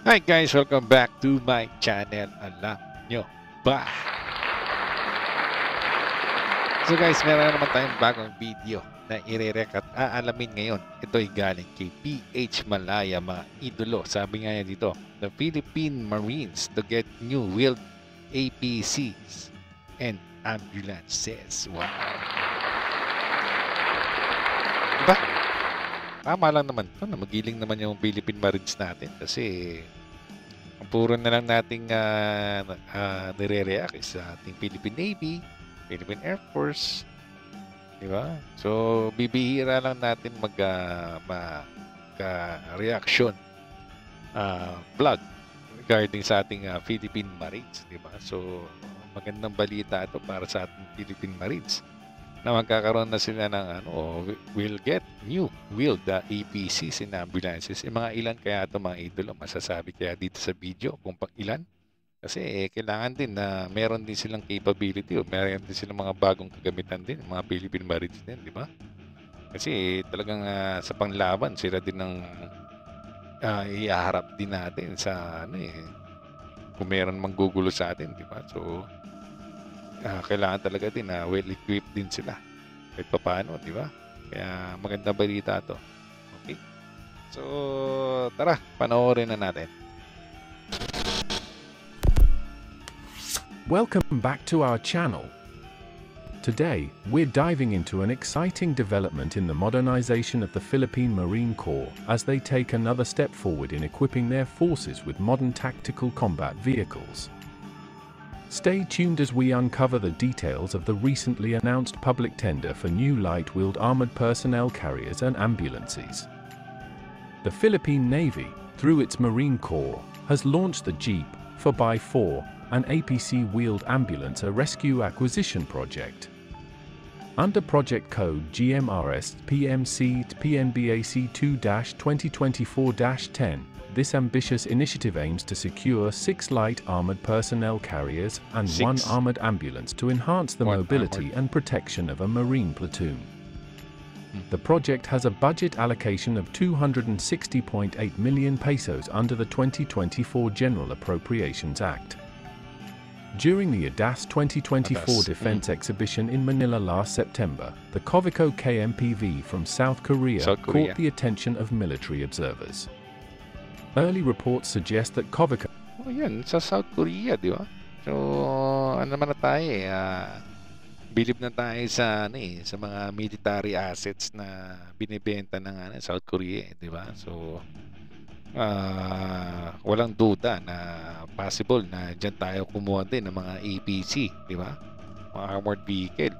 Hi guys, welcome back to my channel. Alam nyo ba? So guys, meron naman tayong bagong video na irerek at aalamin ngayon. Ito ay galing kay PH Malaya, mga idolo. Sabi nga niya dito, the Philippine Marines to get new wheeled APCs and ambulances. Wow! Diba? Tama lang naman ito na magiling naman yung Philippine Marines natin kasi ang puro na lang nating nire-react sa ating Philippine Navy, Philippine Air Force, di ba? So, bibihira lang natin reaction vlog regarding sa ating Philippine Marines, di ba? So, magandang balita ito para sa ating Philippine Marines na magkakaroon na sila ng will get new wheeled APCs and ambulances. Mga ilan kaya ito mga idolo, masasabi kaya dito sa video kung pang ilan? Kasi kailangan din na meron din silang capability o meron din silang mga bagong kagamitan din, mga Philippine Marines din, di ba? Kasi talagang sa panglaban, sila din ang ihaharap din natin sa kung meron manggugulo sa atin, di ba? So, kailangan talaga din na well-equipped din sila. Kahit pa paano, di ba? Kaya maganda balita to. Okay? So, tara, panoorin na natin. Welcome back to our channel. Today, we're diving into an exciting development in the modernization of the Philippine Marine Corps as they take another step forward in equipping their forces with modern tactical combat vehicles. Stay tuned as we uncover the details of the recently announced public tender for new light-wheeled armored personnel carriers and ambulances. The Philippine Navy, through its Marine Corps, has launched the Jeep 4x4, an APC-wheeled ambulance rescue acquisition project. Under project code GMRS PMC PNBAC 2-2024-10, this ambitious initiative aims to secure 6 light armored personnel carriers and 1 armored ambulance to enhance the mobility and protection of a Marine platoon. The project has a budget allocation of 260.8 million pesos under the 2024 General Appropriations Act. During the ADAS 2024 Defense Exhibition in Manila last September, the Covico KMPV from South Korea caught the attention of military observers. Early reports suggest that Covico... Oh, yan, sa South Korea, di ba? So, ano naman na tayo bilib na tayo sa, sa mga military assets na binibenta ng South Korea, di ba? So, walang duda na possible na dyan tayo kumuha din ng mga APC, di ba? Mga armored vehicle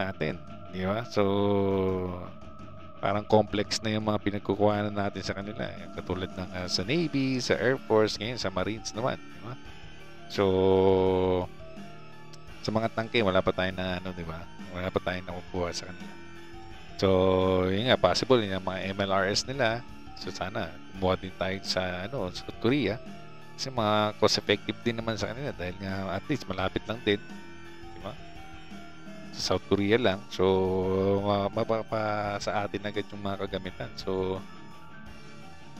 natin, di ba? So, parang complex na yung mga pinagkukuhanan natin sa kanila. Katulad ng sa Navy, sa Air Force, ngayon sa Marines naman. Diba? So, sa mga tangke, wala pa tayo na di ba? Wala pa tayong nakukuha sa kanila. So, yun nga, possible yung mga MLRS nila. So, sana kumuha din tayo sa South Korea. Kasi mga cost-effective din naman sa kanila dahil nga at least malapit lang din. Diba? Sa South Korea lang. So, mapapa sa atin agad yung mga kagamitan. So,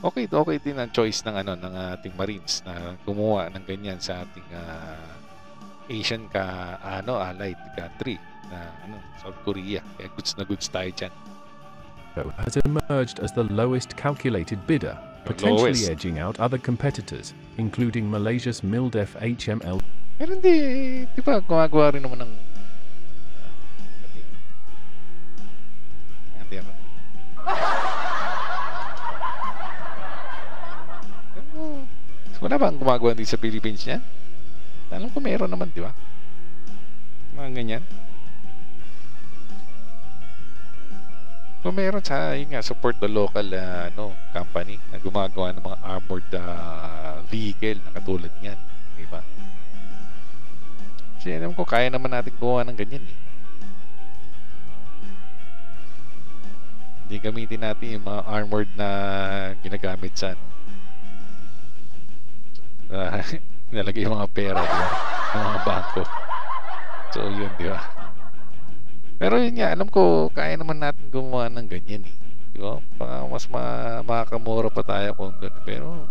okay din ang choice ng ng ating Marines na kumuha ng ganyan sa ating Asian allied country na South Korea. Kaya goods na goods tayo dyan. Has emerged as the lowest calculated bidder, potentially edging out other competitors, including Malaysia's MILDEF HML. Pero di ba gumagawa rin naman ng wala ba ang gumagawa din sa Philippines niyan? Alam ko meron naman, di ba? Mga ganyan. Kung meron support the local company na gumagawa ng mga armored vehicle na katulad niyan, di ba? Kasi alam ko kaya naman natin gumawa ng ganyan eh. Hindi gamitin natin yung mga armored na ginagamit sa nalagay yung mga pera, diba? Yung mga bangko. So yun, di ba? Pero yun nga, alam ko kaya naman natin gumawa ng ganyan eh. Di ba? Mas makakamura pa tayo kung gano'n. Pero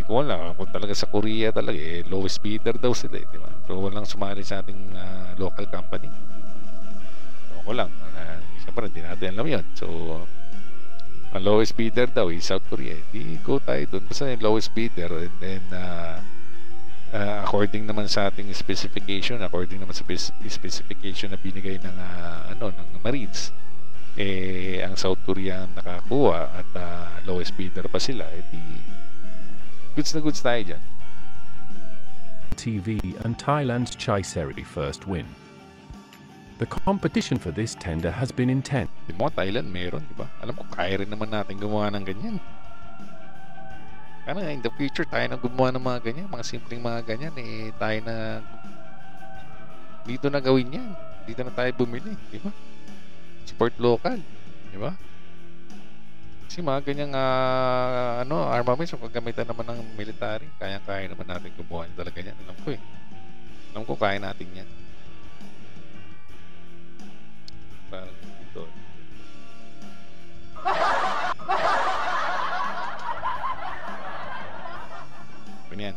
kung wala, kung talaga sa Korea talaga, lowest bidder daw sila, di ba? So, walang sumali sa ating local company. So, ko lang, siyempre, hindi natin alam yun. So, ang lowest bidder daw is South Korea. Di go tayo dun. Basta yung lowest bidder, and then, according naman sa ating specification, according naman sa specification na binigay ng, ng Marines, ang South Korea ang nakakuha at lowest bidder pa sila, di goods na goods tayo dyan. TV and Thailand's Chaiseri first win. The competition for this tender has been intense. Di mo, Thailand meron, di ba? Alam ko, kaya rin naman natin gumawa ng ganyan. Kaya in the future, tayo na gumawa ng mga ganyan, mga simpleng mga ganyan, tayo na dito na gawin yan. Dito na tayo bumili, di ba? Support local, di ba? Kasi mga ganyang armaments o kagamitan naman ng military, kaya naman natin gumawa talaga yan. Alam ko kaya natin yan. Parang dito. Ganyan.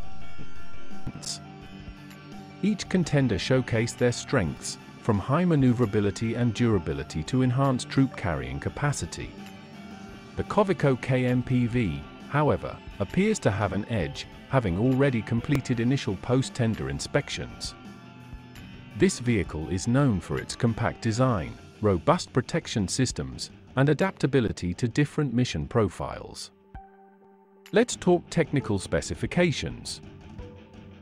Each contender showcased their strengths, from high maneuverability and durability to enhanced troop carrying capacity. The Kovico KMPV, however, appears to have an edge, having already completed initial post-tender inspections. This vehicle is known for its compact design, robust protection systems, and adaptability to different mission profiles. Let's talk technical specifications.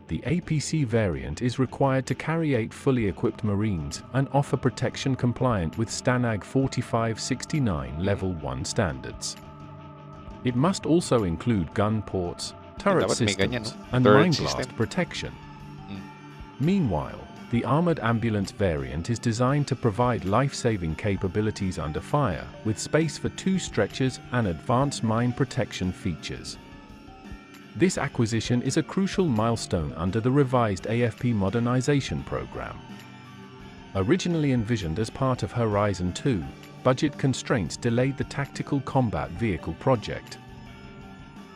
The APC variant is required to carry 8 fully equipped Marines and offer protection compliant with STANAG 4569 Level 1 standards. It must also include gun ports, turret systems, and mine blast protection. Meanwhile, the Armored Ambulance variant is designed to provide life-saving capabilities under fire, with space for 2 stretchers and advanced mine protection features. This acquisition is a crucial milestone under the revised AFP modernization program. Originally envisioned as part of Horizon 2, budget constraints delayed the tactical combat vehicle project.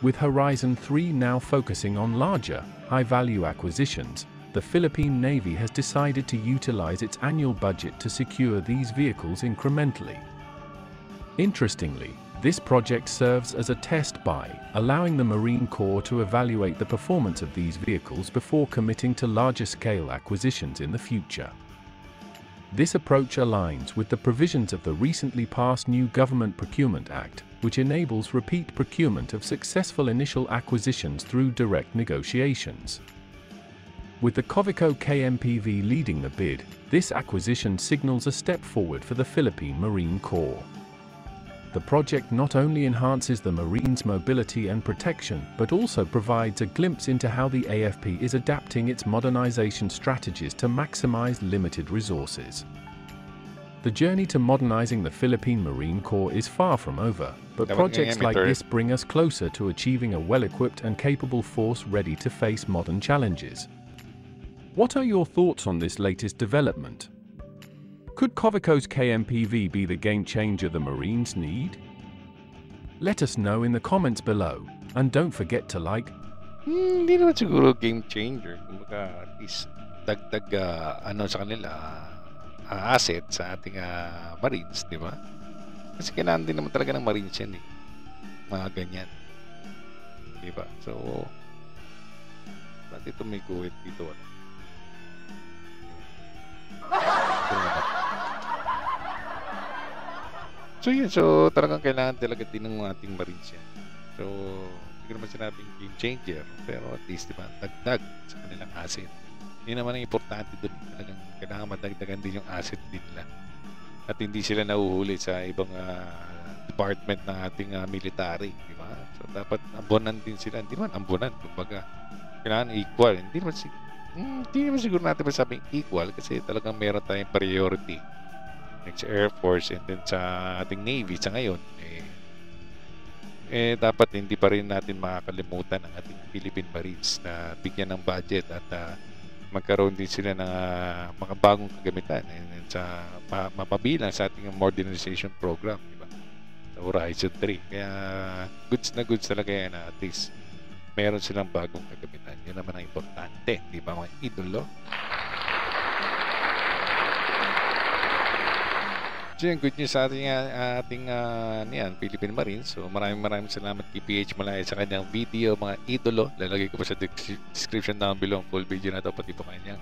With Horizon 3 now focusing on larger, high-value acquisitions, the Philippine Navy has decided to utilize its annual budget to secure these vehicles incrementally. Interestingly, this project serves as a test buy, allowing the Marine Corps to evaluate the performance of these vehicles before committing to larger-scale acquisitions in the future. This approach aligns with the provisions of the recently passed new Government Procurement Act, which enables repeat procurement of successful initial acquisitions through direct negotiations. With the Kovico KMPV leading the bid, this acquisition signals a step forward for the Philippine Marine Corps. The project not only enhances the Marines' mobility and protection, but also provides a glimpse into how the AFP is adapting its modernization strategies to maximize limited resources. The journey to modernizing the Philippine Marine Corps is far from over, but projects like this bring us closer to achieving a well-equipped and capable force ready to face modern challenges. What are your thoughts on this latest development? Could Kovico's KMPV be the game changer the Marines need? Let us know in the comments below, and don't forget to like. Hindi naman siguro game changer. Kumbaga, at least dagdag sa kanila asset sa ating Marines, di ba? Kasi kailangan din naman talaga ng Marines yan eh. Mga ganyan. Di ba? So, ba't ito may guhit dito? So yun, so talagang kailangan talaga din ng ating Marines yan. So, hindi ko naman sinabing game changer, pero at least, diba, dagdag sa kanilang asset. Yun naman ang importante doon. Talagang kailangan madagdagan din yung asset din nila. At hindi sila nahuhuli sa ibang department ng ating military, di ba? So, dapat ambunan din sila. Hindi naman ambunan, kumbaga, kailangan equal. Hindi naman siguro natin masabing equal kasi talagang meron tayong priority. Next Air Force and then sa ating Navy sa ngayon dapat hindi pa rin natin makakalimutan ang ating Philippine Marines na bigyan ng budget at magkaroon din sila ng mga bagong kagamitan and sa mapabilang sa ating modernization program, diba? Sa Horizon 3. Kaya goods na goods talaga yan at least meron silang bagong kagamitan. Yun naman ang importante, di ba mga idolo? So yun, good news sa ating Philippine Marines. So maraming salamat kay PH Malaya sa kanyang video, mga idolo. Lalagay ko pa sa description down below ang full video na ito, pati po kanyang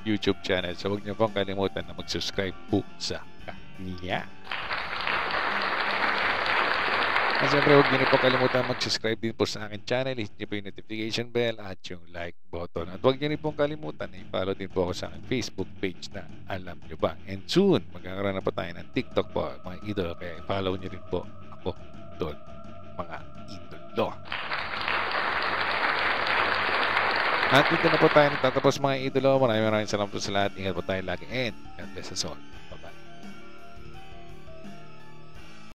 YouTube channel. So huwag niyo pong kalimutan na mag-subscribe po sa kanya. At siyempre, huwag niyo po kalimutan mag-subscribe din po sa akin channel. Hit niyo po yung notification bell at yung like button. At huwag niyo rin pong kalimutan na i-follow din po ako sa aking Facebook page na Alam Nyo Ba. And soon, magkakaroon na po tayo ng TikTok po, mga idolo. Kaya i-follow niyo rin po ako doon, mga idolo. At dito na po tayo nagtatapos, mga idolo. Maraming salamat po sa lahat. Ingat po tayo lagi. And God bless us all.